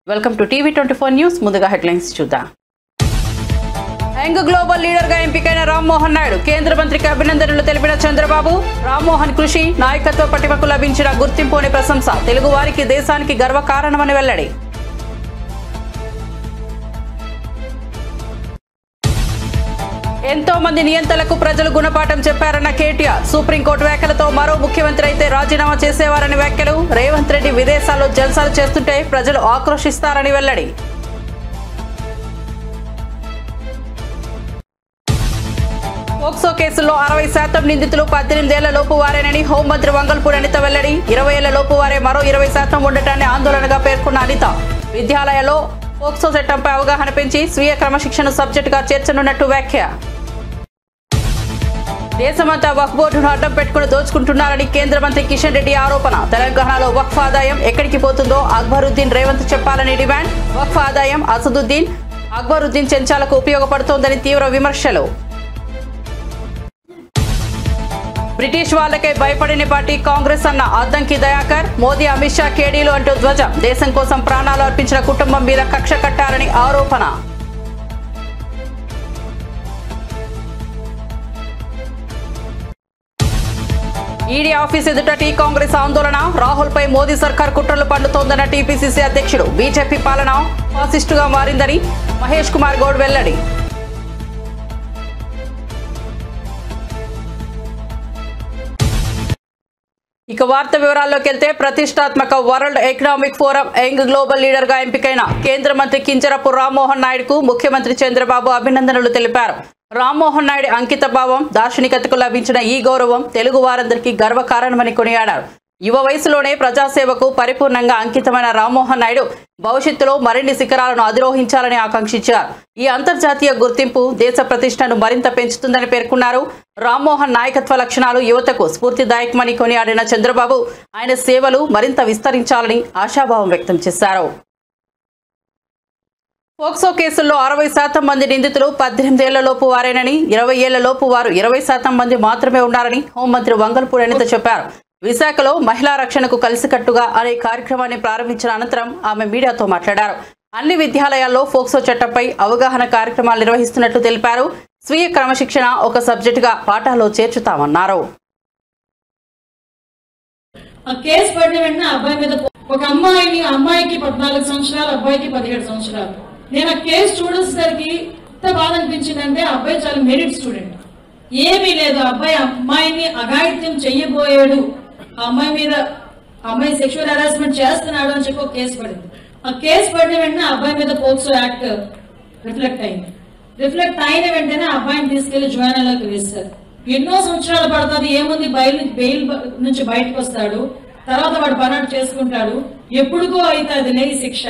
Welcome to టీవీ24 news. ముందుగా headlines చూద్దాం. యంగ్ గ్లోబల్ లీడర్ గా ఎంపికైన రామ్మోహన్ నాయుడు కేంద్ర మంత్రికి అభినందనలు తెలిపిన చంద్రబాబు. రామ్మోహన్ కృషి నాయకత్వ పటిమకు లభించిన గుర్తింపుని ప్రశంస. తెలుగు వారికి దేశానికి గర్వకారణమని వెల్లడి. ఎంతో మంది నియంతలకు ప్రజలు గుణపాఠం చెప్పారన్న కేటీఆర్. సుప్రీంకోర్టు వ్యాఖ్యలతో మరో ముఖ్యమంత్రి అయితే రాజీనామా చేసేవారని వ్యాఖ్యలు. రేవంత్ రెడ్డి విదేశాల్లో జల్సాలు చేస్తుంటే ప్రజలు ఆక్రోశిస్తారని వెల్లడి. పోక్సో కేసుల్లో 60% నిందితులు 18 ఏళ్ల లోపు వారేనని హోంమంత్రి వంగల్పూడి అనిత వెల్లడి. 20 ఏళ్ల లోపు వారే మరో 20% ఉండటాన్ని ఆందోళనగా పేర్కొన్న అనిత. విద్యాలయాల్లో పోక్సో చట్టంపై అవగాహన పెంచి స్వీయ క్రమశిక్షణ సబ్జెక్టుగా చేర్చనున్నట్టు వ్యాఖ్య. దేశమంతా వక్ఫ్ బోర్డును అడ్డం పెట్టుకుని దోచుకుంటున్నారని కేంద్ర మంత్రి కిషన్ రెడ్డి ఆరోపణ. తెలంగాణలో వక్ఫ్ ఆదాయం ఎక్కడికి పోతుందో అక్బరుద్దీన్ రేవంత్ చెప్పాలని డిమాండ్. వక్ఫ్ ఆదాయం అసదుద్దీన్ అక్బరుద్దీన్ చెంచాలకు ఉపయోగపడుతోందని తీవ్ర విమర్శలు. బ్రిటిష్ వాళ్లకే భయపడిన పార్టీ కాంగ్రెస్ అన్న అద్దంకి దయాకర్. మోదీ అమిత్ షా కేడీలు అంటూ ధ్వజం. దేశం కోసం ప్రాణాలు అర్పించిన కుటుంబం మీద కక్ష కట్టారని ఆరోపణ. ఈడీ ఆఫీస్ ఎదుట టీ కాంగ్రెస్ ఆందోళన. రాహుల్ పై మోదీ సర్కార్ కుట్రలు పండుతోందన్న టీపీసీసీ అధ్యక్షుడు. బీజేపీ పాలన ఫాసిస్టుగా మారిందని మహేష్ కుమార్ గౌడ్ వెల్లడి. ఇక వార్త వివరాల్లోకి వెళ్తే, ప్రతిష్టాత్మక world economic forum young global leader గా ఎంపికైన కేంద్ర మంత్రి కింజరపు రామ్మోహన్ నాయుడుకు ముఖ్యమంత్రి చంద్రబాబు అభినందనలు తెలిపారు. రామ్మోహన్ నాయుడు అంకిత భావం, దార్శనికతకు లభించిన ఈ గౌరవం తెలుగు వారందరికీ గర్వకారణమని కొనియాడారు. యువ వయసులోనే ప్రజాసేవకు పరిపూర్ణంగా అంకితమైన రామ్మోహన్ నాయుడు భవిష్యత్తులో మరిన్ని శిఖరాలను అధిరోహించాలని ఆకాంక్షించారు. ఈ అంతర్జాతీయ గుర్తింపు దేశ ప్రతిష్టను మరింత పెంచుతుందని పేర్కొన్నారు. రామ్మోహన్ నాయకత్వ లక్షణాలు యువతకు స్ఫూర్తిదాయకమని కొనియాడిన చంద్రబాబు ఆయన సేవలు మరింత విస్తరించాలని ఆశాభావం వ్యక్తం చేశారు. పోక్సో కేసుల్లో 60% మంది నిందితులు 18 ఏళ్ల లోపు వారేనని, 20 ఏళ్ల లోపు వారు 20% మంది మాత్రమే ఉన్నారని హోంమంత్రి వంగల్పూడి అనిత చెప్పారు. విశాఖలో మహిళా రక్షణకు కలిసికట్టుగా అనే కార్యక్రమాన్ని ప్రారంభించిన అనంతరం ఆమె మీడియాతో మాట్లాడారు. అన్ని విద్యాలయాల్లో పోక్సో చట్టంపై అవగాహన కార్యక్రమాలు నిర్వహిస్తున్నట్లు తెలిపారు. స్వీయ క్రమశిక్షణ ఒక సబ్జెక్టుగా పాఠాల్లో చేర్చుతామన్నారు. కేసు పడిన వెంటనే అబ్బాయి మీద ఒక అమ్మాయికి 14 సంవత్సరాలు, అబ్బాయికి 17 సంవత్సరాలు. నేను ఆ కేసు చూడేసరికి ఎంత బాధ అనిపించిందంటే, అబ్బాయి చాలా మెరిట్ స్టూడెంట్, ఏమీ లేదు. అమ్మాయిని అఘాయిత్యం చెయ్యబోయాడు, అమ్మాయి సెక్షువల్ హెరాస్మెంట్ చేస్తున్నాడు అని చెప్పి ఒక కేసు పడింది. ఆ కేసు పడిన వెంటనే అబ్బాయి మీద పోక్సో యాక్ట్ రిఫ్లెక్ట్ అయింది. రిఫ్లెక్ట్ అయిన వెంటనే అబ్బాయిని తీసుకెళ్లి జువెనైల్లోకి వేస్తారు. ఎన్నో సంవత్సరాలు పడుతుంది. ఏముంది, బెయిల్ నుంచి బయటకు వస్తాడు, తర్వాత వాడు పనాడు చేసుకుంటాడు. ఎప్పుడుకో అవుతుంది ఈ శిక్ష.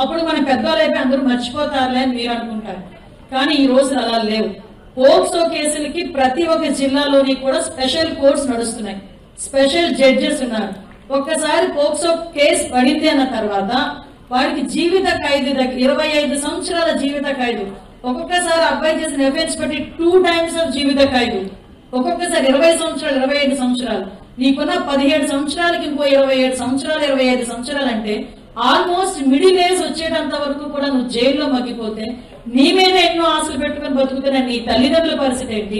అప్పుడు మన పెద్దవాళ్ళైతే అందరూ మర్చిపోతారులే అని మీరు అనుకుంటారు. కానీ ఈ రోజు అలా లేవు. పోక్సో కేసులకి ప్రతి ఒక్క జిల్లాలోని కూడా స్పెషల్ కోర్ట్స్ నడుస్తున్నాయి, స్పెషల్ జడ్జెస్ ఉన్నారు. ఒక్కసారి పోక్సో కేసు పడింది అన్న తర్వాత వారికి జీవిత ఖైదు, 25 సంవత్సరాల జీవిత ఖైదు. ఒక్కొక్కసారి అబ్బాయి చేసిన ఎఫెన్స్ బట్టి 2 times ఆఫ్ జీవిత ఖైదు. ఒక్కొక్కసారి 20 సంవత్సరాలు, 25 సంవత్సరాలు. నీకున్న 17 సంవత్సరాలకి ఇంకో 27 సంవత్సరాలు, 25 సంవత్సరాలు అంటే ఆల్మోస్ట్ మిడిల్ ఏజ్ వచ్చేటంత వరకు కూడా నువ్వు జైల్లో మగ్గిపోతే, నీ మీద ఎన్నో ఆశలు పెట్టుకుని బతుకుతున్న నీ తల్లిదండ్రుల పరిస్థితి ఏంటి?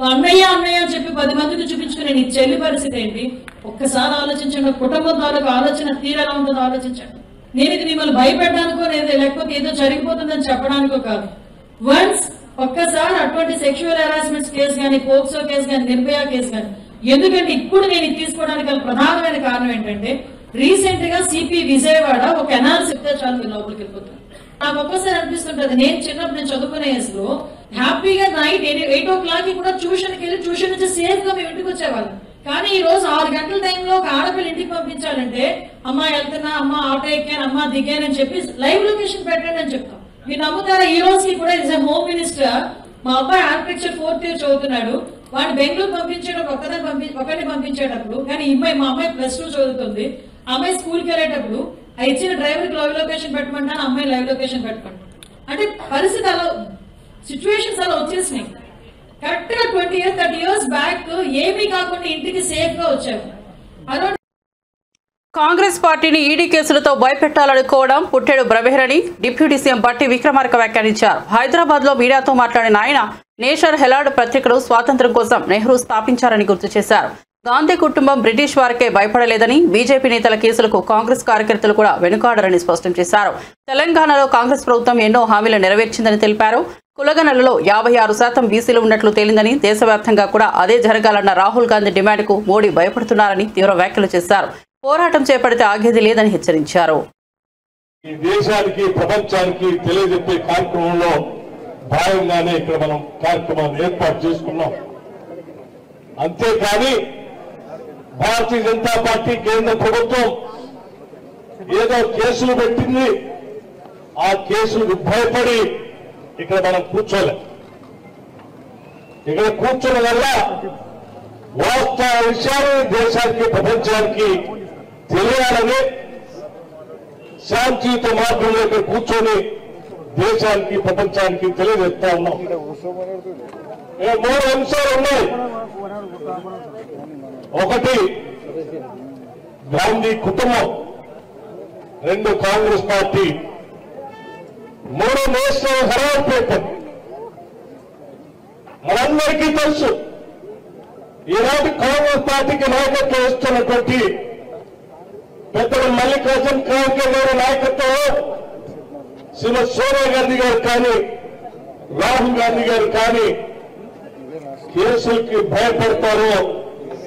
అన్నయ్య అని చెప్పి 10 మందికి చూపించుకునే నీ చెల్లి పరిస్థితి ఏంటి? ఒక్కసారి ఆలోచించండి. కుటుంబం ద్వారా ఆలోచన తీరాలా ఉంటుందో ఆలోచించండి. నేను ఇది మిమ్మల్ని భయపెట్టడానికో లేకపోతే ఏదో జరిగిపోతుందని చెప్పడానికో కాదు. వన్స్ ఒక్కసారి అటువంటి సెక్షువల్ హెరాస్మెంట్ కేసు కానీ, పోక్సో కేసు కానీ, నిర్భయ కేసు కానీ, ఎందుకంటే ఇప్పుడు నేను తీసుకోవడానికి ప్రధానమైన కారణం ఏంటంటే, రీసెంట్ గా సిపి విజయవాడ ఒక అనాలిసిస్ చెప్తే చాలు మీరు లోపలికి వెళ్ళిపోతారు. నాకు ఒక్కసారి అనిపిస్తుంటది, నేను చిన్నప్పుడు నేను చదువుకునే ఏజ్లో హ్యాపీగా నైట్ 8 o'clock కూడా ట్యూషన్కి వెళ్ళి ట్యూషన్ నుంచి సేఫ్ గా మేము ఇంటికి వచ్చేవాళ్ళం. కానీ ఈ రోజు 6 గంటల టైంలో ఒక ఆడపిల్ల ఇంటికి పంపించాలంటే, అమ్మ వెళ్తున్నా, అమ్మ ఆటో ఎక్కాను, అమ్మ దిగానని చెప్పి లైవ్ లొకేషన్ పెట్టండి అని చెప్తాం. మీరు నమ్ముతారా? ఈ రోజుకి కూడా ఇస్ ఎ హోమ్ మినిస్టర్. మా అబ్బాయి ఆర్కిటెక్చర్ 4th year చదువుతున్నాడు. వాడిని బెంగళూరు పంపించేటప్పుడు ఒకరిని పంపించేటప్పుడు, కానీ మా అమ్మాయి +2 చదువుతుంది. అమ్మాయి స్కూల్కి వెళ్ళేటప్పుడు ఆ ఇచ్చిన డ్రైవర్కి లైవ్ లొకేషన్ పెట్టమంటాను, అమ్మాయి లైవ్ లొకేషన్ పెట్టమంటాను. అంటే పరిస్థితి అలా, సిచ్యువేషన్స్ అలా వచ్చేసినాయి. కరెక్ట్ గా 20 years 30 years బ్యాక్ ఏమీ కాకుండా ఇంటికి సేఫ్ గా వచ్చాము. కాంగ్రెస్ పార్టీని ఈడీ కేసులతో భయపెట్టాలనుకోవడం పుట్టెడు భ్రమేరని డిప్యూటీ సీఎం బట్టి విక్రమార్క వ్యాఖ్యానించారు. హైదరాబాద్ లో మీడియాతో మాట్లాడిన ఆయన నేషనల్ హెరాల్డ్ పత్రికను స్వాతంత్ర్యం కోసం నెహ్రూ స్థాపించారని గుర్తు చేశారు. గాంధీ కుటుంబం బ్రిటిష్ వారికే భయపడలేదని, బీజేపీ నేతల కేసులకు కాంగ్రెస్ కార్యకర్తలు కూడా వెనుకాడరని స్పష్టం చేశారు. తెలంగాణలో కాంగ్రెస్ ప్రభుత్వం ఎన్నో హామీలు నెరవేర్చిందని తెలిపారు. కులగణనలో 56% బీసీలు ఉన్నట్లు తేలిందని, దేశవ్యాప్తంగా కూడా అదే జరగాలన్న రాహుల్ గాంధీ డిమాండ్కు మోడీ భయపడుతున్నారని తీవ్ర వ్యాఖ్యలు చేశారు. పోరాటం చేపడితే ఆగేది లేదని హెచ్చరించారు. ఈ దేశానికి ప్రపంచానికి తెలియజెప్పే కార్యక్రమంలో భాగంగానే ఇక్కడ మనం కార్యక్రమాన్ని ఏర్పాటు చేసుకున్నాం. అంతేకాని భారతీయ జనతా పార్టీ కేంద్ర ప్రభుత్వం ఏదో కేసులు పెట్టింది, ఆ కేసులకు భయపడి ఇక్కడ మనం కూర్చోలేం. ఇక్కడ కూర్చోవడం వల్ల వాస్తవ విషయాలు దేశానికి ప్రపంచానికి తెలియాలని శాంతియుత మార్గంలో ఇక్కడ కూర్చొని దేశానికి ప్రపంచానికి తెలియజేస్తా ఉన్నాం. 3 అంశాలు ఉన్నాయి. ఒకటి గాంధీ కుటుంబం, 2 కాంగ్రెస్ పార్టీ, 3 నేషనల్ హెరాల్డ్ పేపర్. మనందరికీ తెలుసు ఈనాటి కాంగ్రెస్ పార్టీకి నాయకత్వం ఇస్తున్నటువంటి పెద్దలు మల్లికార్జున ఖార్గే గారి నాయకత్వంలో శ్రీమతి సోనియా గాంధీ గారు కానీ, రాహుల్ గాంధీ గారు కానీ కేసులకి భయపడతారో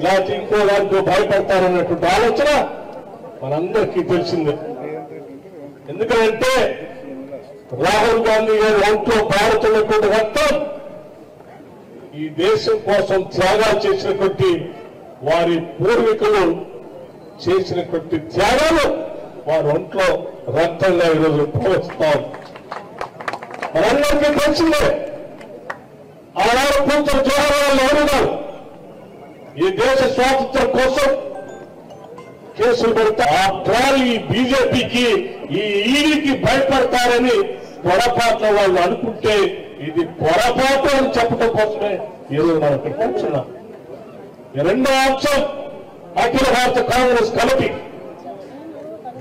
లేకపోతే ఇంకో దాంట్లో భయపడతారన్నటువంటి ఆలోచన మనందరికీ తెలిసిందే. ఎందుకంటే రాహుల్ గాంధీ గారి ఒంట్లో పారుతున్నటువంటి రక్తం ఈ దేశం కోసం త్యాగాలు చేసినటువంటి వారి పూర్వీకులు చేసినటువంటి త్యాగాలు వారి ఒంట్లో రక్తంగా ఈరోజు ప్రవహిస్తాం. మనందరికీ తెలిసిందే ఆనాడు కూతురు జవహర్లాల్ నెహ్రూ గారు ఈ దేశ స్వాతంత్రం కోసం కేసులు పెడతా ఈ బీజేపీకి ఈ ఈడీకి భయపడతారని పొరపాట్ల వాళ్ళు అనుకుంటే ఇది పొరపాటు అని చెప్పడం కోసమే ఈరోజు మనం ఇక్కడ కూర్చున్నాం. రెండో అంశం అఖిల భారత కాంగ్రెస్ కమిటీ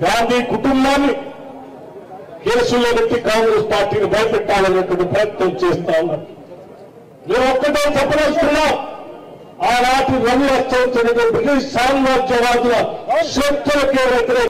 గాంధీ కుటుంబాన్ని కేసుల్లో పెట్టి కాంగ్రెస్ పార్టీని భయపెట్టాలన్నటువంటి ప్రయత్నం చేస్తా ఉన్నారు. మేము ఒక్కటే చెప్పదలుచుకున్నాం, ఆనాటి రవి వస్తున్న బ్రిటిష్ సామ్రాజ్యవాదుల శక్తులకే వ్యతిరేక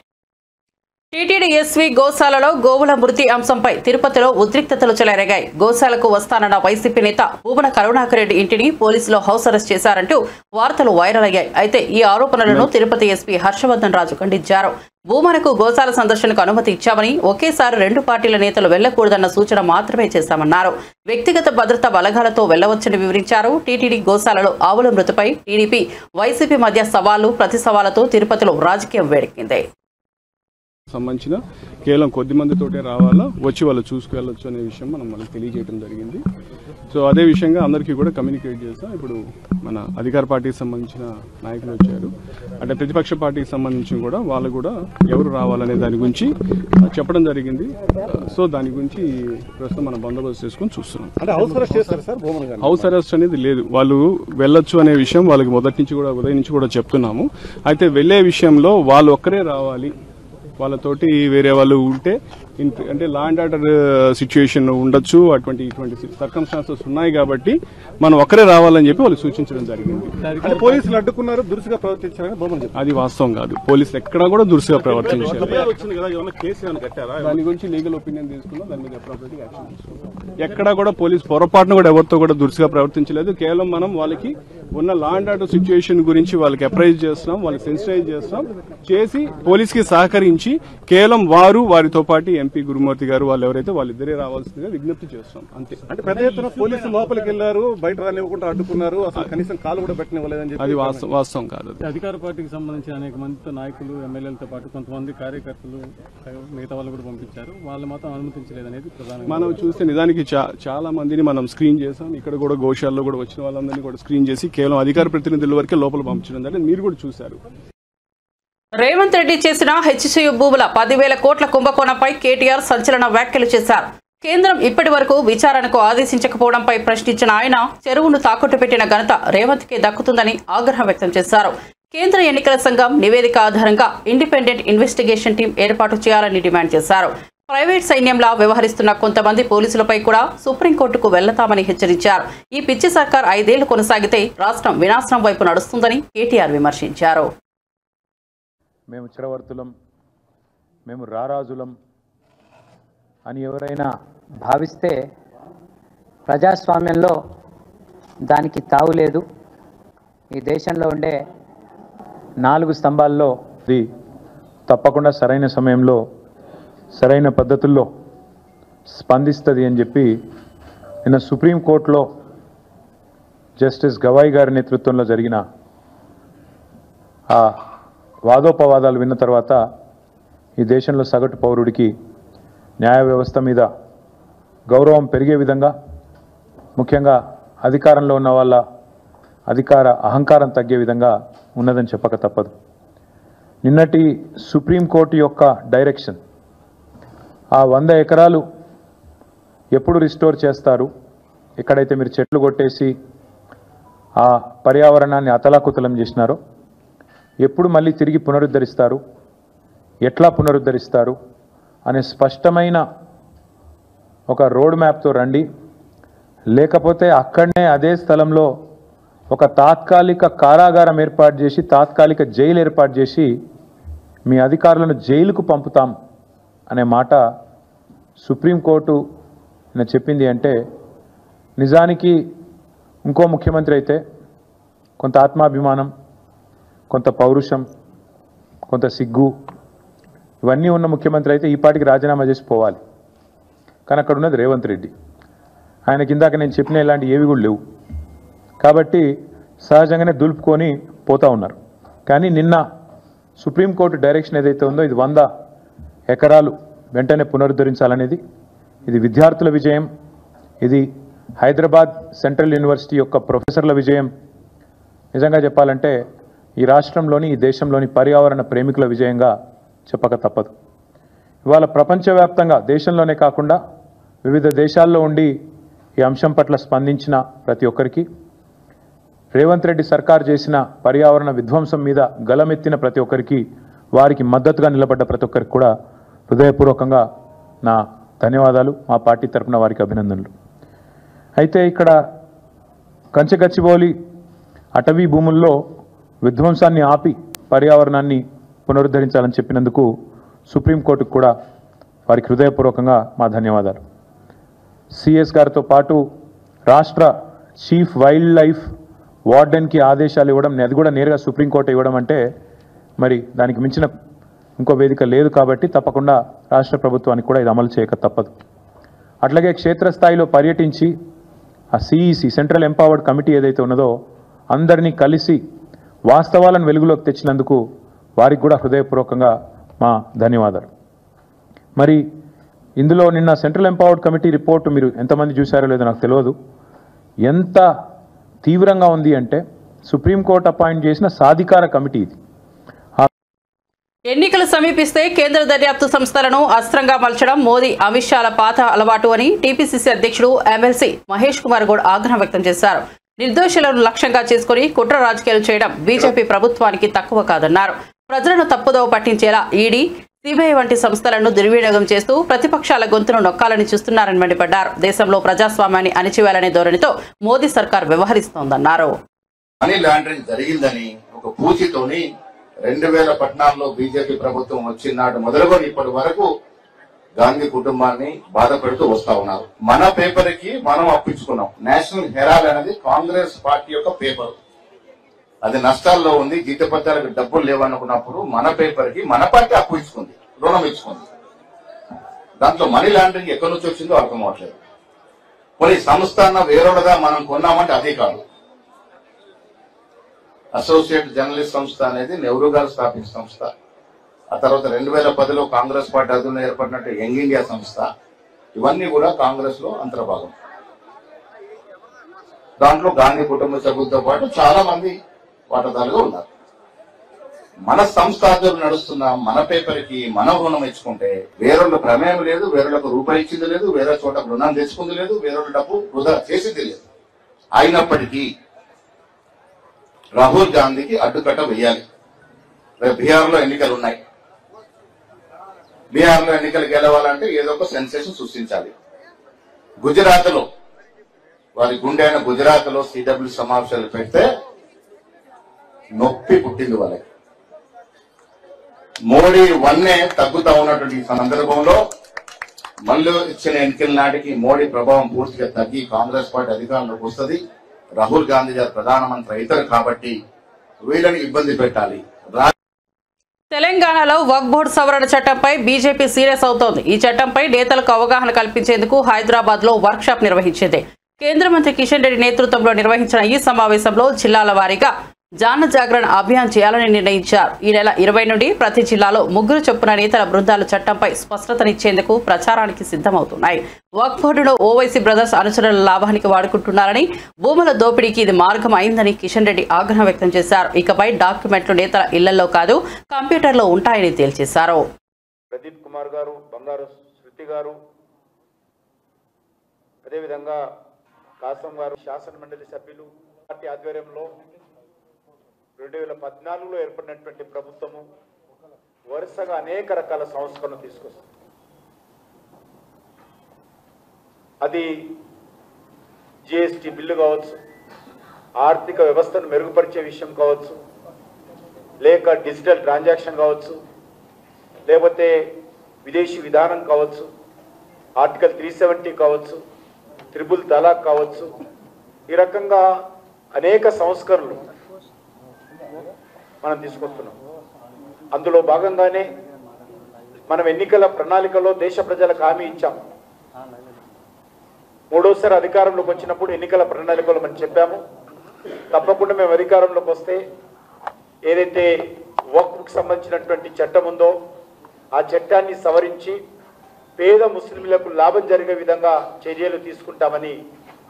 టీటీడీ ఎస్వీ గోశాలలో గోవుల మృతి అంశంపై తిరుపతిలో ఉద్రిక్తతలు చెలరేగాయి. గోశాలకు వస్తానన్న వైసీపీ నేత భూమన కరుణాకర్ రెడ్డి ఇంటిని పోలీసులు హౌస్ అరెస్ట్ చేశారంటూ వార్తలు వైరల్ అయ్యాయి. అయితే ఈ ఆరోపణలను తిరుపతి ఎస్పీ హర్షవర్ధన్ రాజు ఖండించారు. భూమనకు గోశాల సందర్శనకు అనుమతి ఇచ్చామని, ఒకేసారి 2 పార్టీల నేతలు వెళ్లకూడదన్న సూచన మాత్రమే చేశామన్నారు. వ్యక్తిగత భద్రతా బలగాలతో వెళ్లవచ్చని వివరించారు. టీటీడీ గోశాలలో ఆవుల మృతిపై టీడీపీ వైసీపీ మధ్య సవాళ్లు ప్రతి సవాళ్లతో తిరుపతిలో రాజకీయం వేడెక్కింది. సంబంధించిన కేవలం కొద్ది మందితోటే రావాలా, వచ్చి వాళ్ళు చూసుకెళ్ళొచ్చు అనే విషయం మనం వాళ్ళకి తెలియజేయడం జరిగింది. సో అదే విషయంగా అందరికీ కూడా కమ్యూనికేట్ చేస్తాం. ఇప్పుడు మన అధికార పార్టీకి సంబంధించిన నాయకులు వచ్చారు, అంటే ప్రతిపక్ష పార్టీకి సంబంధించి కూడా వాళ్ళు కూడా ఎవరు రావాలనే దాని గురించి చెప్పడం జరిగింది. సో దాని గురించి ప్రస్తుతం మనం బందోబస్తు చేసుకుని చూస్తున్నాం. హౌస్ అరెస్ట్ అనేది లేదు, వాళ్ళు వెళ్ళొచ్చు అనే విషయం వాళ్ళకి మొదటి నుంచి కూడా ఉదయం నుంచి కూడా చెప్తున్నాము. అయితే వెళ్లే విషయంలో వాళ్ళు ఒక్కరే రావాలి, వాళ్ళతోటి వేరే వాళ్ళు ఉంటే అంటే లా అండ్ ఆర్డర్ సిచ్యుయేషన్ ఉండొచ్చు, ఇటువంటి సర్కమ్స్టాన్సెస్ ఉన్నాయి కాబట్టి మనం ఒక్కరే రావాలని చెప్పి వాళ్ళు సూచించడం జరిగింది. పోలీసులు అడ్డుకున్నారు, దురుసుగా ప్రవర్తించారని అది వాస్తవం కాదు. పోలీసులు ఎక్కడా కూడా దురుసుగా ప్రవర్తించారు. దాని గురించి లీగల్ ఒపీనియన్ తీసుకున్నాం, దాని మీద అప్రోప్రియేట్ యాక్షన్ తీసుకున్నాం. ఎక్కడా కూడా పోలీసు పొరపాటును కూడా ఎవరితో కూడా దురుసుగా ప్రవర్తించలేదు. కేవలం మనం వాళ్ళకి ఉన్న లా అండ్ ఆర్డర్ సిచ్యుయేషన్ గురించి వాళ్ళకి అప్రైజ్ చేస్తున్నాం, వాళ్ళకి సెన్సిటైజ్ చేస్తున్నాం, చేసి పోలీసుకి సహకరించి కేవలం వారితో పాటు ఎంపీ గురుమూర్తి గారు వాళ్ళు ఎవరైతే వాళ్ళిద్దరే రావాల్సిందిగా విజ్ఞప్తి చేస్తాం. అంతే. అంటే పెద్ద ఎత్తున పోలీసులు లోపలికి వెళ్లారు, బయట రానివ్వకుండా అడ్డుకున్నారు, అసలు కనీసం కాలు కూడా పెట్టనివ్వలేదని చెప్పి అది వాస్తవం కాదు. అధికార పార్టీకి సంబంధించి అనేక మంది నాయకులు, ఎమ్మెల్యేలతో పాటు కొంతమంది కార్యకర్తలు, మిగతా వాళ్ళు కూడా పంపించారు. వాళ్ళు మాత్రం అనుమతించలేదనేది ప్రధానంగా మనం చూస్తే నిజానికి చాలా మందిని మనం స్క్రీన్ చేసాం. ఇక్కడ కూడా గోశాలలో కూడా వచ్చిన వాళ్ళందరినీ కూడా స్క్రీన్ చేసి కేవలం అధికార ప్రతినిధుల వరకే లోపల పంపించడం జరిగింది. మీరు కూడా చూశారు. రేవంత్ రెడ్డి చేసిన హెచ్సియు భూముల 10,000 కోట్ల కుంభకోణంపై కేటీఆర్ సంచలన వ్యాఖ్యలు చేశారు. కేంద్రం ఇప్పటి వరకు విచారణకు ఆదేశించకపోవడంపై ప్రశ్నించిన ఆయన చెరువును తాకట్టు పెట్టిన ఘనత రేవంత్ కే దక్కుతుందని ఆగ్రహం వ్యక్తం చేశారు. కేంద్ర ఎన్నికల సంఘం నివేదిక ఆధారంగా ఇండిపెండెంట్ ఇన్వెస్టిగేషన్ టీం ఏర్పాటు చేయాలని డిమాండ్ చేశారు. ప్రైవేట్ సైన్యంలా వ్యవహరిస్తున్న కొంతమంది పోలీసులపై కూడా సుప్రీంకోర్టుకు వెళ్లతామని హెచ్చరించారు. ఈ పిచ్చి సర్కార్ 5 ఏళ్లు కొనసాగితే రాష్ట్రం వినాశనం వైపు నడుస్తుందని కేటీఆర్ విమర్శించారు. మేము చిరవర్తులం, మేము రారాజులం అని ఎవరైనా భావిస్తే ప్రజాస్వామ్యంలో దానికి తావులేదు. ఈ దేశంలో ఉండే 4 స్తంభాల్లో ఇది తప్పకుండా సరైన సమయంలో సరైన పద్ధతుల్లో స్పందిస్తుంది అని చెప్పి నిన్న సుప్రీంకోర్టులో జస్టిస్ గవాయ్ గారి నేతృత్వంలో జరిగిన ఆ వాదోపవాదాలు విన్న తర్వాత ఈ దేశంలో సగటు పౌరుడికి న్యాయ వ్యవస్థ మీద గౌరవం పెరిగే విధంగా, ముఖ్యంగా అధికారంలో ఉన్న వాళ్ళ అహంకారం తగ్గే విధంగా ఉన్నదని చెప్పక తప్పదు. నిన్నటి సుప్రీంకోర్టు యొక్క డైరెక్షన్, ఆ 100 ఎకరాలు ఎప్పుడు రిస్టోర్ చేస్తారు, ఎక్కడైతే మీరు చెట్లు కొట్టేసి ఆ పర్యావరణాన్ని అతలాకుతలం చేసినారో ఎప్పుడు మళ్ళీ తిరిగి పునరుద్ధరిస్తారు, ఎట్లా పునరుద్ధరిస్తారు అనే స్పష్టమైన ఒక రోడ్ మ్యాప్తో రండి. లేకపోతే అక్కడనే అదే స్థలంలో ఒక తాత్కాలిక కారాగారం ఏర్పాటు చేసి, తాత్కాలిక జైలు ఏర్పాటు చేసి మీ అధికారులను జైలుకు పంపుతాం అనే మాట సుప్రీంకోర్టు చెప్పింది. అంటే నిజానికి ఇంకో ముఖ్యమంత్రి అయితే కొంత ఆత్మాభిమానం, కొంత పౌరుషం, కొంత సిగ్గు ఇవన్నీ ఉన్న ముఖ్యమంత్రి అయితే ఈ పాటికి రాజీనామా చేసి పోవాలి. కానీ అక్కడ ఉన్నది రేవంత్ రెడ్డి. ఆయన కిందాక నేను చెప్పిన ఇలాంటి ఏవి కూడా లేవు కాబట్టి సహజంగానే దులుపుకొని పోతూ ఉన్నారు. కానీ నిన్న సుప్రీంకోర్టు డైరెక్షన్ ఏదైతే ఉందో ఇది 100 ఎకరాలు వెంటనే పునరుద్ధరించాలనేది, ఇది విద్యార్థుల విజయం, ఇది హైదరాబాద్ సెంట్రల్ యూనివర్సిటీ యొక్క ప్రొఫెసర్ల విజయం. నిజంగా చెప్పాలంటే ఈ రాష్ట్రంలోని, ఈ దేశంలోని పర్యావరణ ప్రేమికుల విజయంగా చెప్పక తప్పదు. ఇవాళ ప్రపంచవ్యాప్తంగా, దేశంలోనే కాకుండా వివిధ దేశాల్లో ఉండి ఈ అంశం పట్ల స్పందించిన ప్రతి ఒక్కరికి, రేవంత్ రెడ్డి సర్కార్ చేసిన పర్యావరణ విధ్వంసం మీద గలమెత్తిన ప్రతి ఒక్కరికి, వారికి మద్దతుగా నిలబడ్డ ప్రతి ఒక్కరికి కూడా హృదయపూర్వకంగా నా ధన్యవాదాలు, మా పార్టీ తరఫున వారికి అభినందనలు. అయితే ఇక్కడ కంచెగచ్చిబౌలి అటవీ భూముల్లో విధ్వంసాన్ని ఆపి పర్యావరణాన్ని పునరుద్ధరించాలని చెప్పినందుకు సుప్రీంకోర్టుకు కూడా వారికి హృదయపూర్వకంగా మా ధన్యవాదాలు. సిఎస్ గారితో పాటు రాష్ట్ర చీఫ్ వైల్డ్ లైఫ్ వార్డెన్కి ఆదేశాలు ఇవ్వడం, అది కూడా నేరుగా సుప్రీంకోర్టు ఇవ్వడం అంటే మరి దానికి మించిన ఇంకో వేదిక లేదు. కాబట్టి తప్పకుండా రాష్ట్ర ప్రభుత్వానికి కూడా ఇది అమలు చేయక తప్పదు. అట్లాగే క్షేత్రస్థాయిలో పర్యటించి ఆ సిఈసి సెంట్రల్ ఎంపవర్డ్ కమిటీ ఏదైతే ఉన్నదో అందరినీ కలిసి వాస్తవాలను వెలుగులోకి తెచ్చినందుకు వారికి కూడా హృదయపూర్వకంగా మా ధన్యవాదాలు. మరి ఇందులో నిన్న సెంట్రల్ ఎంపవర్డ్ కమిటీ రిపోర్టు మీరు ఎంతమంది చూశారో లేదో నాకు తెలియదు. ఎంత తీవ్రంగా ఉంది అంటే సుప్రీంకోర్టు అపాయింట్ చేసిన సాధికార కమిటీ ఇది. ఎన్నికలు సమీపిస్తే కేంద్ర దర్యాప్తు సంస్థలను అస్త్రంగా మలచడం మోదీ, అమిత్ షాల పాత అలవాటు అని టీపీసీసీ అధ్యక్షుడు ఎమ్మెల్సీ మహేష్ కుమార్ గౌడ్ ఆగ్రహం వ్యక్తం చేశారు. నిర్దోషులను లక్ష్యంగా చేసుకుని కుట్ర రాజకీయాలు చేయడం బీజేపీ ప్రభుత్వానికి తక్కువ కాదన్నారు. ప్రజలను తప్పుదోవ పట్టించేలా ఈడీ, సిబిఐ వంటి సంస్థలను దుర్వినియోగం చేస్తూ ప్రతిపక్షాల గొంతును నొక్కాలని చూస్తున్నారని మండిపడ్డారు. దేశంలో ప్రజాస్వామ్యాన్ని అణిచివేయాలనే ధోరణితో మోదీ సర్కార్ వ్యవహరిస్తోందన్నారు. మనీ లాండరింగ్ జరిగిందని ఒక పూచితోని 2014లో బీజేపీ ప్రభుత్వం వచ్చినాడు మొదలుకొని ఇప్పటి వరకు గాంధీ కుటుంబాన్ని బాధపెడుతూ వస్తా ఉన్నారు. మన పేపర్ కి మనం అప్పించుకున్నాం. నేషనల్ హెరాల్డ్ అనేది కాంగ్రెస్ పార్టీ యొక్క పేపర్, అది నష్టాల్లో ఉంది, జీతపత్రాలకు డబ్బులు లేవనుకున్నప్పుడు మన పేపర్ కి మన పార్టీ అప్పించుకుంది, రుణం ఇచ్చుకుంది. దాంట్లో మనీ లాండరింగ్ ఎక్కడి నుంచి వచ్చిందో అర్థం అవట్లేదు. కొన్ని సంస్థ వేరొకగా మనం కొన్నామంటే అదే కాదు. అసోసియేట్ జర్నలిస్ట్ సంస్థ అనేది నెహ్రూ గారు స్థాపించిన సంస్థ. ఆ తర్వాత 2010లో కాంగ్రెస్ పార్టీ అధున ఏర్పడినట్టు యంగ్ ఇండియా సంస్థ. ఇవన్నీ కూడా కాంగ్రెస్ లో అంతర్భాగం. దాంట్లో గాంధీ కుటుంబ సభ్యులతో పాటు చాలా మంది వాటాదారులుగా ఉన్నారు. మన సంస్థ ఆధ్వర్యంలో నడుస్తున్న మన పేపర్ కి మనం రుణం ఇచ్చుకుంటే వేరొక ప్రమేయం లేదు, వేరొక రూపాయి ఇచ్చింది లేదు, వేరే చోట రుణం తెచ్చుకుంది లేదు, వేరొక డబ్బు వృధా చేసింది లేదు. అయినప్పటికీ రాహుల్ గాంధీకి అడ్డుకట్ట వేయాలి. రేపు బీహార్లో ఎన్నికలు ఉన్నాయి. బీహార్లో ఎన్నికలు గెలవాలంటే ఏదో ఒక సెన్సేషన్ సృష్టించాలి. గుజరాత్ లో వారి గుండె అయిన గుజరాత్ లో సిడబ్ల్యూ సమావేశాలు పెడితే నొప్పి పుట్టింది వాళ్ళకి. మోడీ వన్నే తగ్గుతా ఉన్నటువంటి సందర్భంలో మళ్ళీ ఇచ్చిన ఎన్నికల నాటికి మోడీ ప్రభావం పూర్తిగా తగ్గి కాంగ్రెస్ పార్టీ అధికారంలోకి వస్తుంది. రాహుల్ గాంధీ గారు ప్రధానమంత్రి అవుతారు కాబట్టి వీళ్ళని ఇబ్బంది పెట్టాలి. తెలంగాణలో వక్ఫ్ బోర్డు సవరణ చట్టంపై బీజేపీ సీరియస్ అవుతోంది. ఈ చట్టంపై నేతలకు అవగాహన కల్పించేందుకు హైదరాబాద్ లో వర్క్ షాప్ నిర్వహించింది. కేంద్ర మంత్రి కిషన్ రెడ్డి నేతృత్వంలో నిర్వహించిన ఈ సమావేశంలో జిల్లాల వారీగా జాన జాగరణ అభియాన్ చేయాలని నిర్ణయించారు. ఈ నెల 20 నుండి ప్రతి జిల్లాలో 3 చొప్పున నేతల బృందాలు చట్టంపై స్పష్టతనిచ్చేందుకు ప్రచారానికి సిద్ధమవుతున్నాయి. వక్ఫ్ బోర్డును ఓవైసీ బ్రదర్స్ అనుచరుల లాభానికి వాడుకుంటున్నారని, భూముల దోపిడీకి ఇది మార్గం అయిందని కిషన్ రెడ్డి ఆగ్రహం వ్యక్తం చేశారు. ఇకపై డాక్యుమెంట్లు నేతల ఇళ్లలో కాదు కంప్యూటర్లో ఉంటాయని తేల్చేశారు. ప్రదీప్ కుమార్ గారు, బంగారు శృతి గారు, అదేవిధంగా కాసం గారు శాసన మండలి సభ్యులు పార్టీ ఆధ్వర్యంలో 2014లో ఏర్పడినటువంటి ప్రభుత్వము వరుసగా అనేక రకాల సంస్కరణలు తీసుకొస్తుంది. అది జిఎస్టీ బిల్లు కావచ్చు, ఆర్థిక వ్యవస్థను మెరుగుపరిచే విషయం కావచ్చు, లేక డిజిటల్ ట్రాన్సాక్షన్ కావచ్చు, లేకపోతే విదేశీ విధానం కావచ్చు, ఆర్టికల్ 370 కావచ్చు, ట్రిపుల్ తలాక్ కావచ్చు, ఈ రకంగా అనేక సంస్కరణలు మనం తీసుకొస్తున్నాం. అందులో భాగంగానే మనం ఎన్నికల ప్రణాళికలో దేశ ప్రజలకు హామీ ఇచ్చాం. మూడోసారి అధికారంలోకి వచ్చినప్పుడు ఎన్నికల ప్రణాళికలో మనం చెప్పాము, తప్పకుండా మేము అధికారంలోకి వస్తే ఏదైతే వక్ఫ్కు సంబంధించినటువంటి చట్టం ఉందో ఆ చట్టాన్ని సవరించి పేద ముస్లింలకు లాభం జరిగే విధంగా చర్యలు తీసుకుంటామని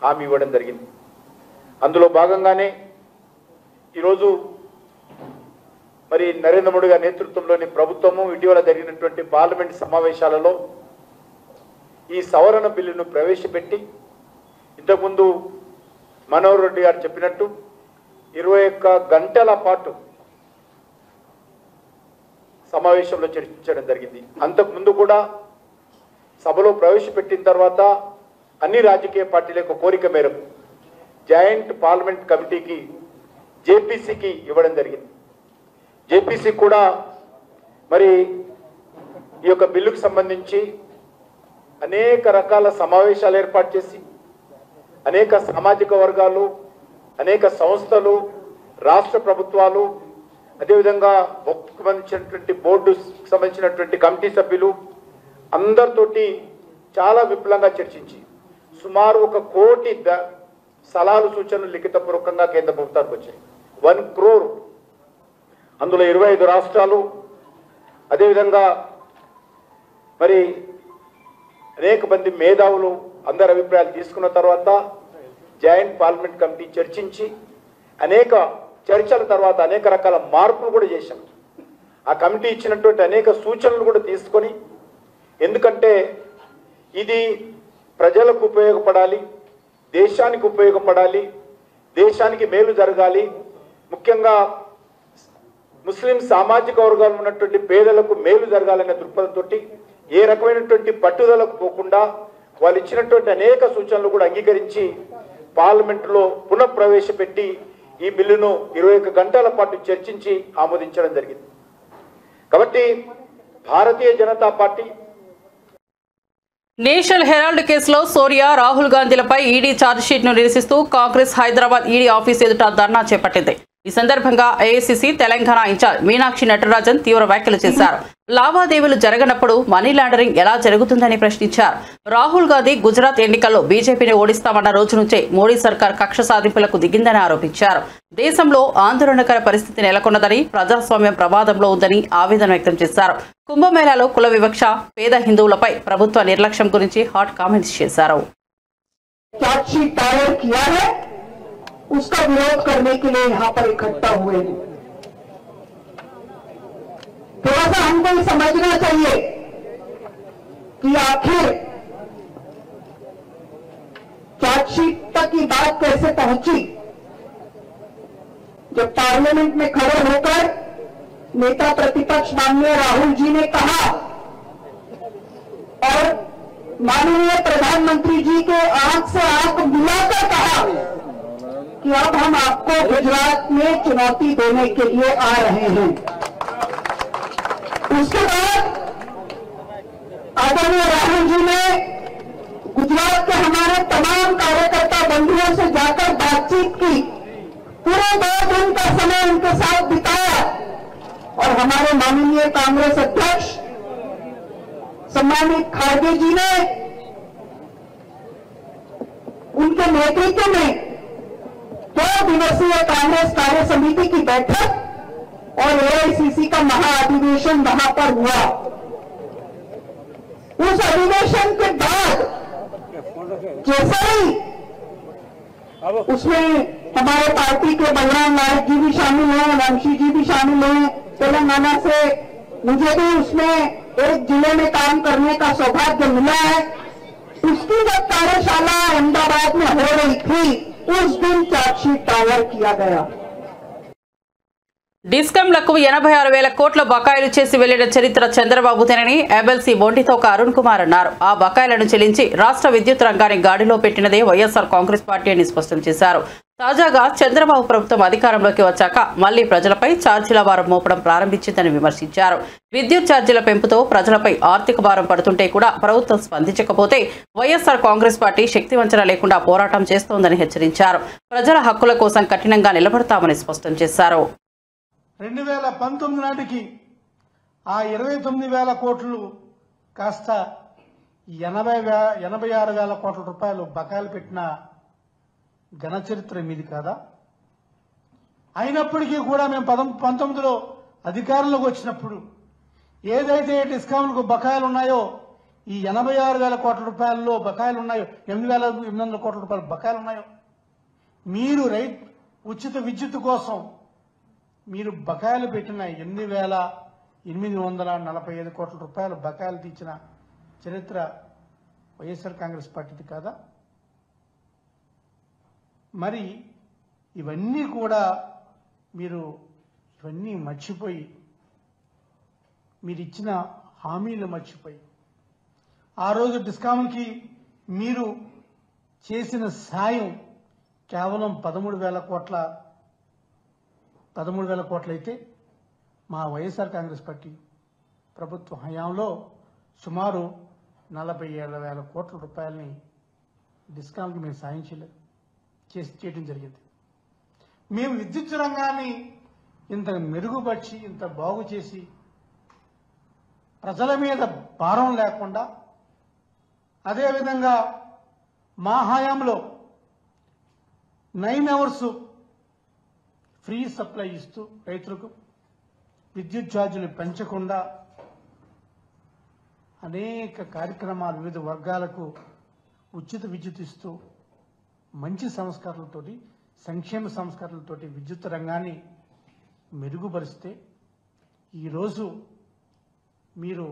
హామీ ఇవ్వడం జరిగింది. అందులో భాగంగానే ఈరోజు మరి నరేంద్ర మోడీ గారి నేతృత్వంలోని ప్రభుత్వము ఇటీవల జరిగినటువంటి పార్లమెంట్ సమావేశాలలో ఈ సవరణ బిల్లును ప్రవేశపెట్టి, ఇంతకుముందు మనోహర్ రెడ్డి గారు చెప్పినట్టు 21 గంటల పాటు సమావేశంలో చర్చించడం జరిగింది. అంతకుముందు కూడా సభలో ప్రవేశపెట్టిన తర్వాత అన్ని రాజకీయ పార్టీల యొక్క కోరిక మేరకు జాయింట్ పార్లమెంట్ కమిటీకి జేపీసీకి ఇవ్వడం జరిగింది. జేపీసీ కూడా మరి ఈ యొక్క బిల్లుకు సంబంధించి అనేక రకాల సమావేశాలు ఏర్పాటు చేసి అనేక సామాజిక వర్గాలు, అనేక సంస్థలు, రాష్ట్ర ప్రభుత్వాలు, అదేవిధంగా వక్ఫ్కు సంబంధించినటువంటి బోర్డుకు సంబంధించినటువంటి కమిటీ సభ్యులు అందరితోటి చాలా విపులంగా చర్చించి సుమారు 1 కోటి సలహాలు సూచనలు లిఖితపూర్వకంగా కేంద్ర ప్రభుత్వానికి వచ్చాయి. 1 crore. అందులో 25 రాష్ట్రాలు, అదేవిధంగా మరి అనేక మంది మేధావులు అందరి అభిప్రాయాలు తీసుకున్న తర్వాత జాయింట్ పార్లమెంట్ కమిటీ చర్చించి అనేక చర్చల తర్వాత అనేక రకాల మార్పులు కూడా చేశాం. ఆ కమిటీ ఇచ్చినటువంటి అనేక సూచనలు కూడా తీసుకొని, ఎందుకంటే ఇది ప్రజలకు ఉపయోగపడాలి, దేశానికి ఉపయోగపడాలి, దేశానికి మేలు జరగాలి, ముఖ్యంగా ముస్లిం సామాజిక వర్గాలు ఉన్నటువంటి పేదలకు మేలు జరగాలనే దృక్పథంతో ఏ రకమైనటువంటి పట్టుదలకు పోకుండా వాళ్ళు ఇచ్చినటువంటి అనేక సూచనలు కూడా అంగీకరించి పార్లమెంటులో పునః ప్రవేశపెట్టి ఈ బిల్లును 21 గంటల పాటు చర్చించి ఆమోదించడం జరిగింది. కాబట్టి Bharatiya Janata party national Herald కేసులో సోనియా, రాహుల్ గాంధీలపై ఈడీ ఛార్జ్షీట్ ను నిరసిస్తూ కాంగ్రెస్ హైదరాబాద్ ఈడీ ఆఫీస్ ఎదుట ధర్నా చేపట్టింది. ఈ సందర్భంగా ఏఐసీసీ తెలంగాణ ఇన్ఛార్జ్ మీనాక్షి నటరాజన్ తీవ్ర వ్యాఖ్యలు చేశారు. లావాదేవీలు జరగనప్పుడు మనీ లాండరింగ్ ఎలా జరుగుతుందని ప్రశ్నించారు. రాహుల్ గాంధీ గుజరాత్ ఎన్నికల్లో బీజేపీని ఓడిస్తామన్న రోజు నుంచే మోడీ సర్కార్ కక్ష సాధింపులకు దిగిందని ఆరోపించారు. దేశంలో ఆందోళనకర పరిస్థితి నెలకొన్నదని, ప్రజాస్వామ్యం ప్రమాదంలో ఉందని ఆవేదన వ్యక్తం చేశారు. కుంభమేళాలో కుల వివక్ష, పేద హిందువులపై ప్రభుత్వ నిర్లక్ష్యం గురించి హాట్ కామెంట్స్ చేశారు. उसका विरोध करने के लिए यहाँ पर इकट्ठा हुए हैं। थोड़ा सा हमको समझना चाहिए कि आखिर चार्जशीट तक की बात कैसे पहुंची। जब पार्लियामेंट में खड़े होकर नेता प्रतिपक्ष माननीय राहुल जी ने कहा और माननीय प्रधानमंत्री जी के आंख से आंख मिलाकर कहा कि अब हम आपको गुजरात में चुनौती देने के लिए आ रहे हैं। उसके बाद आदरणीय राहुल जी ने गुजरात के हमारे तमाम कार्यकर्ता बंधुओं से जाकर बातचीत की, पूरे 2 दिन का समय उनके साथ बिताया और हमारे माननीय कांग्रेस अध्यक्ष सम्मानित खारगे जी ने उनके नेतृत्व में 2 दिवसीय कांग्रेस कार्य समिति की बैठक और एआईसीसी का महाअधिवेशन वहां पर हुआ। उस अधिवेशन के बाद जैसे ही उसमें हमारे पार्टी के बलराम नायक जी भी शामिल हैं, वंशी जी भी शामिल हैं तेलंगाना से, मुझे भी उसमें एक जिले में काम करने का सौभाग्य मिला है। उसकी जब कार्यशाला अहमदाबाद में हो रही थी उस दिन चार्जशीट दायर किया गया। డిస్కంలకు 86,000 కోట్ల బకాయిలు చేసి వెళ్లిన చరిత్ర చంద్రబాబుదేనని ఎమ్మెల్సీ బొంటితోక అరుణ్ కుమార్ అన్నారు. ఆ బకాయిలను చెల్లించి రాష్ట్ర విద్యుత్ రంగాన్ని గాడిలో పెట్టినదే వైఎస్ఆర్ కాంగ్రెస్ పార్టీ అని స్పష్టం చేశారు. తాజాగా చంద్రబాబు ప్రభుత్వం అధికారంలోకి వచ్చాక మళ్లీ ప్రజలపై ఛార్జీల భారం మోపడం ప్రారంభించిందని విమర్శించారు. విద్యుత్ ఛార్జీల పెంపుతో ప్రజలపై ఆర్థిక భారం పడుతుంటే కూడా ప్రభుత్వం స్పందించకపోతే వైఎస్ఆర్ కాంగ్రెస్ పార్టీ శక్తివంచన లేకుండా పోరాటం చేస్తోందని హెచ్చరించారు. ప్రజల హక్కుల కోసం కఠినంగా నిలబడతామని స్పష్టం చేశారు. 2019 నాటికి ఆ 29,000 కోట్లు కాస్త 86,000 కోట్ల రూపాయలు బకాయిలు పెట్టిన ఘన చరిత్ర మీది కాదా? అయినప్పటికీ కూడా మేము 19లో అధికారంలోకి వచ్చినప్పుడు ఏదైతే డిస్కౌంట్లకు బకాయిలు ఉన్నాయో, ఈ 86,000 కోట్ల రూపాయల్లో బకాయిలు ఉన్నాయో, 8,800 కోట్ల రూపాయలు బకాయిలు ఉన్నాయో, మీరు ఉచిత విద్యుత్ కోసం మీరు బకాయిలు పెట్టిన 8,845 కోట్ల రూపాయలు బకాయిలు తీర్చిన చరిత్ర వైఎస్ఆర్ కాంగ్రెస్ పార్టీది కాదా? మరి ఇవన్నీ కూడా ఇవన్నీ మర్చిపోయి, మీరు ఇచ్చిన హామీలు మర్చిపోయి, ఆ రోజు డిస్కామ్కి మీరు చేసిన సాయం కేవలం 13,000 కోట్లు అయితే, మా వైఎస్ఆర్ కాంగ్రెస్ పార్టీ ప్రభుత్వ హయాంలో సుమారు 47,000 కోట్ల రూపాయలని డిస్కామ్కి మేము సాయం చేయడం జరిగింది. మేము విద్యుత్ రంగాన్ని ఇంత మెరుగుపరిచి, ఇంత బాగు చేసి, ప్రజల మీద భారం లేకుండా, అదేవిధంగా మా హయాంలో 9 అవర్స్ ఫ్రీ సప్లై ఇస్తూ రైతులకు విద్యుత్ ఛార్జీలు పెంచకుండా అనేక కార్యక్రమాలు వివిధ వర్గాలకు ఉచిత విద్యుత్ ఇస్తూ మంచి సంస్కరణలతోటి, సంక్షేమ సంస్కరణలతోటి విద్యుత్ రంగాన్ని మెరుగుపరిస్తే, ఈరోజు మీరు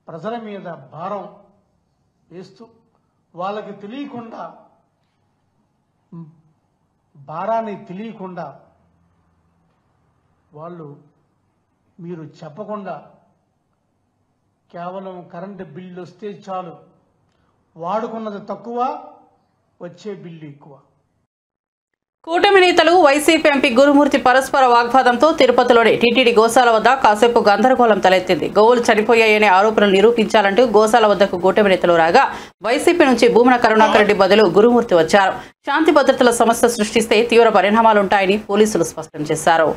ప్రజల మీద భారం వేస్తూ వాళ్ళకి తెలియకుండా, భారాన్ని తెలియకుండా, మీరు చెప్పకుండా కేవలం కరెంటు బిల్లు వస్తే చాలు, వాడుకున్నది తక్కువ, వచ్చే బిల్లు ఎక్కువ. కూటమి నేతలు వైసీపీ ఎంపీ గురుమూర్తి పరస్పర వాగ్వాదంతో తిరుపతిలోని టీటీడీ గోశాల వద్ద కాసేపు గందరగోళం తలెత్తింది. గోవులు చనిపోయాయనే ఆరోపణలు నిరూపించాలంటూ గోశాల వద్దకు కూటమి నేతలు రాగా వైసీపీ నుంచి భూమన కరుణాకర్ రెడ్డి బదులు గురుమూర్తి వచ్చారు. శాంతి భద్రతల సమస్య సృష్టిస్తే తీవ్ర పరిణామాలుంటాయని పోలీసులు స్పష్టం చేశారు.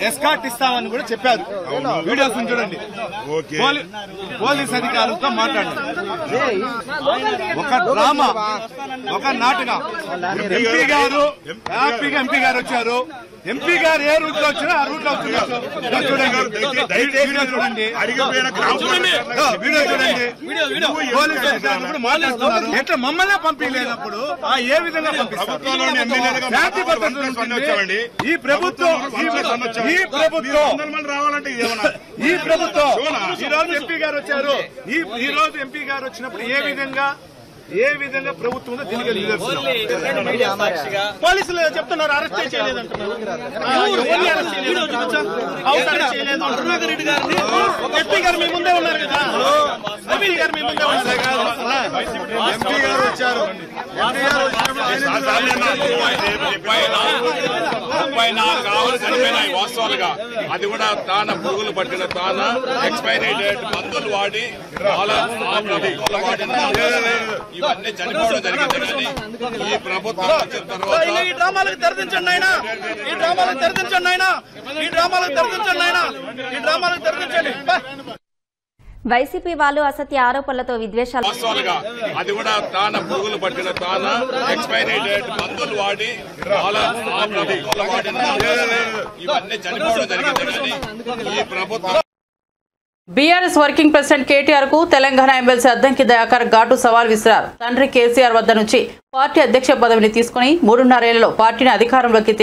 ఎస్కాట్ ఇస్తామని కూడా చెప్పారు. వీడియోస్ చూడండి. పోలీస్ అధికారులతో మాట్లాడారు. ఒక డ్రామా, ఒక నాటకం. ఎంపీ గారు హ్యాపీగా ఎంపీ గారు వచ్చారు. ఎంపీ గారు ఏ రూట్ లో వచ్చినా ఆ రూట్ లో చూడండి. వీడియో చూడండి. పోలీసు అధికారులు మాట్లాడుతున్నారు. ఎట్లా మమ్మల్ని పంపించలేనప్పుడు ఏ విధంగా పంపిస్తారు? శాంతి భద్రతలు ఈ ప్రభుత్వం రావాలంటే ఈ ప్రభుత్వం ఈ రోజు ఎంపీ గారు వచ్చారు. ఈ రోజు ఎంపీ గారు వచ్చినప్పుడు ఏ విధంగా ఏ విధంగా ప్రభుత్వం ఉందో దీనికి పోలీసులు చెప్తున్నారు అరెస్ట్ చేయలేదంటున్నారు. ఎస్పీ గారు మీ ముందే ఉన్నారు కదా, ఎస్పీ గారు మీ ముందే ఉన్నారు. ఎంపీ గారు వచ్చారు, 34 ఆవులు చనిపోయినాయి వాస్తవాలుగా. అది కూడా తాన పురుగులు పట్టిన తాన ఎక్స్పైరీ డేట్ మందులు వాడి ఇవన్నీ చనిపోవడం జరిగింది. కానీ ఈ ప్రభుత్వం వచ్చిన తర్వాత ఈ డ్రామాలకు తెరదించండి ఆయన, ఈ డ్రామాలకు తెరదించండి ఆయన, ఈ డ్రామాలకు తెరదించండి ఆయన, ఈ డ్రామాలకు తెరదించండి. వైసీపీ వాళ్ళు అసత్య ఆరోపణలతో విద్వేషాలు వాస్తవాలుగా అది కూడా తాన పురుగులు పట్టిన తాన ఎక్స్పైరీ డేట్ మందులు వాడి ఇవన్నీ చనిపోవడం జరిగింది. కానీ ఈ ప్రభుత్వం బీఆర్ఎస్ వర్కింగ్ ప్రెసిడెంట్ కేటీఆర్ కు తెలంగాణ ఎమ్మెల్సీ అద్దంకి దయాకర్ ఘాటు సవాల్ విసిరారు. తండ్రి కేసీఆర్ వద్ద నుంచి పార్టీ అధ్యక్ష పదవిని తీసుకుని 3.5 ఏళ్లలో పార్టీని అధికారంలోకి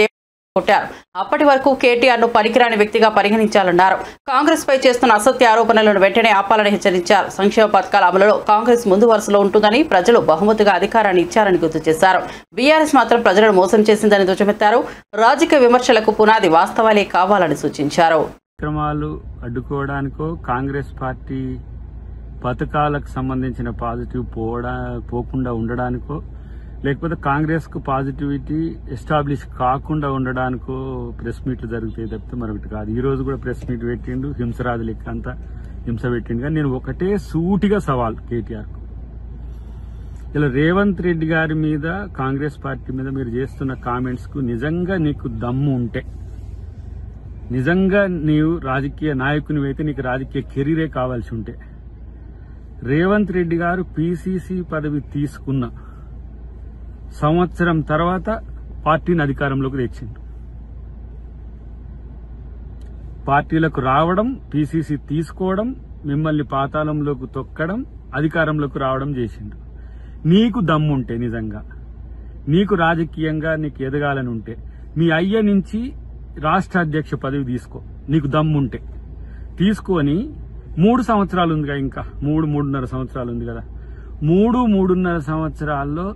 కొట్టారు. అప్పటి వరకు కేటీఆర్ ను పనికిరాని వ్యక్తిగా పరిగణించాలన్నారు. కాంగ్రెస్ పై చేస్తున్న అసత్య ఆరోపణలను వెంటనే ఆపాలని హెచ్చరించారు. సంక్షేమ పథకాల అమలులో కాంగ్రెస్ ముందు వరుసలో ఉంటుందని, ప్రజలు బహుమతిగా అధికారాన్ని ఇచ్చారని గుర్తు చేశారు. బీఆర్ఎస్ మాత్రం ప్రజలను మోసం చేసిందని ధ్వజమెత్తారు. రాజకీయ విమర్శలకు పునాది వాస్తవాలే కావాలని సూచించారు. కార్యక్రమాలు అడ్డుకోవడానికో, కాంగ్రెస్ పార్టీ పథకాలకు సంబంధించిన పాజిటివ్ పోకుండా ఉండడానికో, లేకపోతే కాంగ్రెస్ కు పాజిటివిటీ ఎస్టాబ్లిష్ కాకుండా ఉండడానికో ప్రెస్ మీట్లు జరుగుతాయి తప్పితే మరొకటి కాదు. ఈ రోజు కూడా ప్రెస్ మీట్ పెట్టిండు, హింసరాజు లెక్క అంతా హింస పెట్టిండు. కానీ నేను ఒకటే సూటిగా సవాల్ కేటీఆర్ కు, ఇలా రేవంత్ రెడ్డి గారి మీద, కాంగ్రెస్ పార్టీ మీద మీరు చేస్తున్న కామెంట్స్ కు నిజంగా నీకు దమ్ము ఉంటే, నిజంగా నీవు రాజకీయ నాయకునివి అయితే, నీకు రాజకీయ కెరీరే కావాల్సి ఉంటే, రేవంత్ రెడ్డి గారు పీసీసీ పదవి తీసుకున్న సంవత్సరం తర్వాత పార్టీని అధికారంలోకి తెచ్చిండు. పార్టీలకు రావడం, పీసీసీ తీసుకోవడం, మిమ్మల్ని పాతాళంలోకి తొక్కడం, అధికారంలోకి రావడం చేసిండు. నీకు దమ్ముంటే, నిజంగా నీకు రాజకీయంగా నీకు ఎదగాలని ఉంటే, మీ అయ్య నుంచి రాష్ట్ర అధ్యక్ష పదవి తీసుకో. నీకు దమ్ముంటే తీసుకొని 3 సంవత్సరాలు ఉందిగా, ఇంకా 3.5 సంవత్సరాలు ఉంది కదా, 3.5 సంవత్సరాల్లో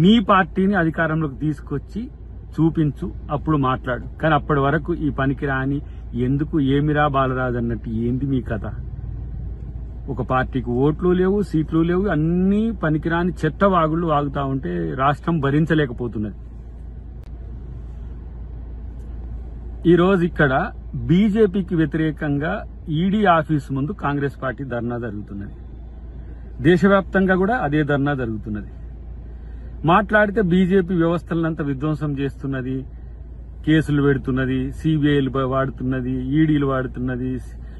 నీ పార్టీని అధికారంలోకి తీసుకొచ్చి చూపించు, అప్పుడు మాట్లాడు. కానీ అప్పటి వరకు ఈ పనికి రాని, ఎందుకు ఏమిరా బాలరాజు అన్నట్టు ఏంది మీ కథ? ఒక పార్టీకి ఓట్లు లేవు, సీట్లు లేవు, అన్ని పనికిరాని చెత్త వాగుళ్ళు వాగుతా ఉంటే రాష్ట్రం భరించలేకపోతున్నది. ఈరోజు ఇక్కడ బీజేపీకి వ్యతిరేకంగా ఈడీ ఆఫీసు ముందు కాంగ్రెస్ పార్టీ ధర్నా జరుగుతున్నది. దేశవ్యాప్తంగా కూడా అదే ధర్నా జరుగుతున్నది. మాట్లాడితే బీజేపీ వ్యవస్థలంతా విధ్వంసం చేస్తున్నది, కేసులు పెడుతున్నది, సిబిఐలు వాడుతున్నది, ఈడీలు వాడుతున్నది,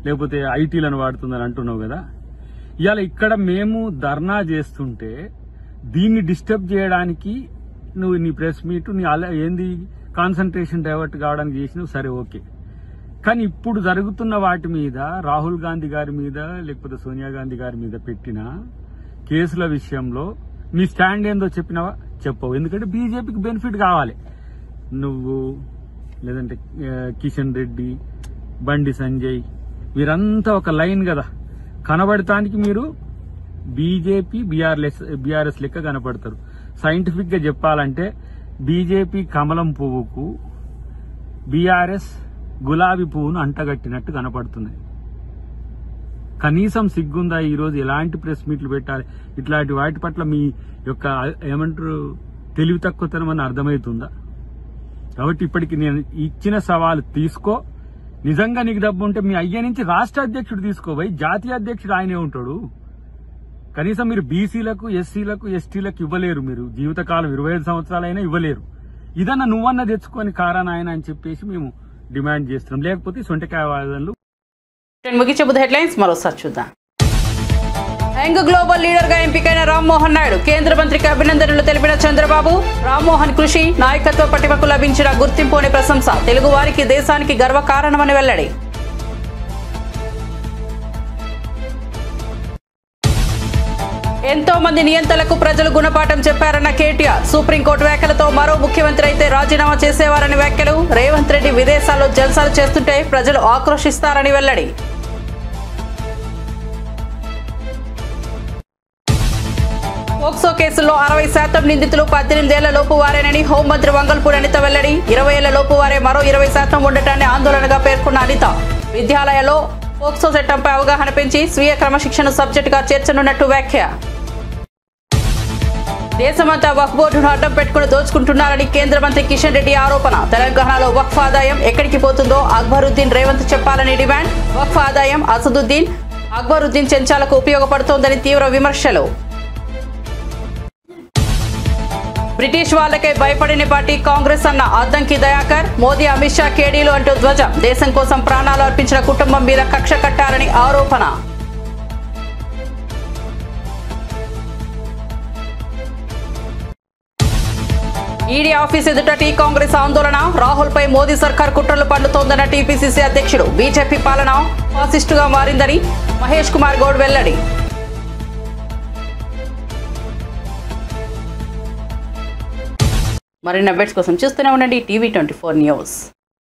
లేకపోతే ఐటీలను వాడుతుందని అంటున్నావు కదా. ఇవాళ ఇక్కడ మేము ధర్నా చేస్తుంటే దీన్ని డిస్టర్బ్ చేయడానికి నువ్వు నీ ప్రెస్ మీట్, నీ ఏంది కాన్సన్ట్రేషన్ డైవర్ట్ కావడానికి చేసినావు, సరే ఓకే. కానీ ఇప్పుడు జరుగుతున్న వాటి మీద, రాహుల్ గాంధీ గారి మీద లేకపోతే సోనియా గాంధీ గారి మీద పెట్టిన కేసుల విషయంలో నీ స్టాండ్ ఏందో చెప్పినావా? చెప్పవు. ఎందుకంటే బీజేపీకి బెనిఫిట్ కావాలి. నువ్వు లేదంటే కిషన్ రెడ్డి, బండి సంజయ్, వీరంతా ఒక లైన్ కదా, కనబడటానికి మీరు బీజేపీ బీఆర్ఎస్ లెక్క కనపడతారు. సైంటిఫిక్ గా చెప్పాలంటే బీజేపీ కమలం పువ్వుకు బీఆర్ఎస్ గులాబీ పువ్వును అంటగట్టినట్టు కనపడుతున్నాయి. కనీసం సిగ్గుందా? ఈరోజు ఎలాంటి ప్రెస్ మీట్లు పెట్టాలి? ఇట్లాంటి వాటి పట్ల మీ యొక్క ఏమంటారు తెలివి తక్కువతనం అని అర్థమవుతుందా? కాబట్టి ఇప్పటికి నేను ఇచ్చిన సవాలు తీసుకో. నిజంగా నీకు డబ్బు ఉంటే మీ అయ్య నుంచి రాష్ట్ర అధ్యక్షుడు తీసుకోబోయి, జాతీయ అధ్యక్షుడు ఆయనే ఉంటాడు. కనీసం మీరు బీసీలకు, ఎస్సీలకు, ఎస్టీలకు ఇవ్వలేరు. మీరు జీవితకాలం 25 సంవత్సరాలైనా ఇవ్వలేరు. ఇదన్నా నువ్వన్నా తెచ్చుకొని కారానాయన అని చెప్పేసి మేము డిమాండ్ చేస్తున్నాం. లేకపోతే సొంటకాయ వాదనలు. ముగించే బుద్ధ హెడ్లైన్స్ మరోసారి చూద్దాం. యంగ్ గ్లోబల్ లీడర్ గా ఎంపికైన రామ్మోహన్ నాయుడు కేంద్ర మంత్రికి అభినందనలు తెలిపిన చంద్రబాబు. రామ్మోహన్ కృషి, నాయకత్వ పటిమకు లభించిన గుర్తింపు అనే ప్రశంస తెలుగు వారికి, దేశానికి గర్వకారణమని వెల్లడి. ఎంతో మంది నియంతలకు ప్రజలు గుణపాఠం చెప్పారన్న కేటీఆర్. సుప్రీంకోర్టు వ్యాఖ్యలతో మరో ముఖ్యమంత్రి అయితే రాజీనామా చేసేవారని వ్యాఖ్యలు. రేవంత్ రెడ్డి విదేశాల్లో జల్సాలు చేస్తుంటే ప్రజలు ఆక్రోశిస్తారని వెల్లడి. పోక్సో కేసుల్లో 60% నిందితులు 18 ఏళ్ల లోపు వారేనని హోంమంత్రి వంగల్పూడి అనిత వెల్లడి. 20 ఏళ్ల లోపు వారే మరో 20% ఉండటాన్ని ఆందోళనగా పేర్కొన్న అనిత విద్యాలయాల్లో పోక్సో చట్టంపై అవగాహన పెంచి స్వీయ క్రమశిక్షణ సబ్జెక్టుగా చేర్చనున్నట్టు వ్యాఖ్య. దేశమంతా వక్ఫ్ బోర్డును అడ్డం పెట్టుకుని దోచుకుంటున్నారని కేంద్ర మంత్రి కిషన్ రెడ్డి ఆరోపణ. తెలంగాణలో వక్ఫ్ ఆదాయం ఎక్కడికి పోతుందో అక్బరుద్దీన్ రేవంత్ చెప్పాలని డిమాండ్. వక్ఫ్ ఆదాయం అసదుద్దీన్ అక్బరుద్దీన్ చెంచాలకు ఉపయోగపడుతోందని తీవ్ర విమర్శలు. బ్రిటిష్ వాళ్లకే భయపడిన పార్టీ కాంగ్రెస్ అన్న అద్దంకి దయాకర్. మోదీ అమిత్ షా కేడీలు అంటూ ధ్వజం. దేశం కోసం ప్రాణాలు అర్పించిన కుటుంబం మీద కక్ష కట్టారని ఆరోపణ. ఈడీ ఆఫీస్ ఎదుట టీ కాంగ్రెస్ ఆందోళన. రాహుల్ పై మోదీ సర్కార్ కుట్రలు పన్నుతోందన్న టీపీసీసీ అధ్యక్షుడు. బీజేపీ పాలన ఫాసిస్టుగా మారిందని మహేష్ కుమార్ గౌడ్ వెల్లడి. మరిన్ని అప్డేట్స్ కోసం చూస్తూనే ఉండండి టీవీ 24 న్యూస్.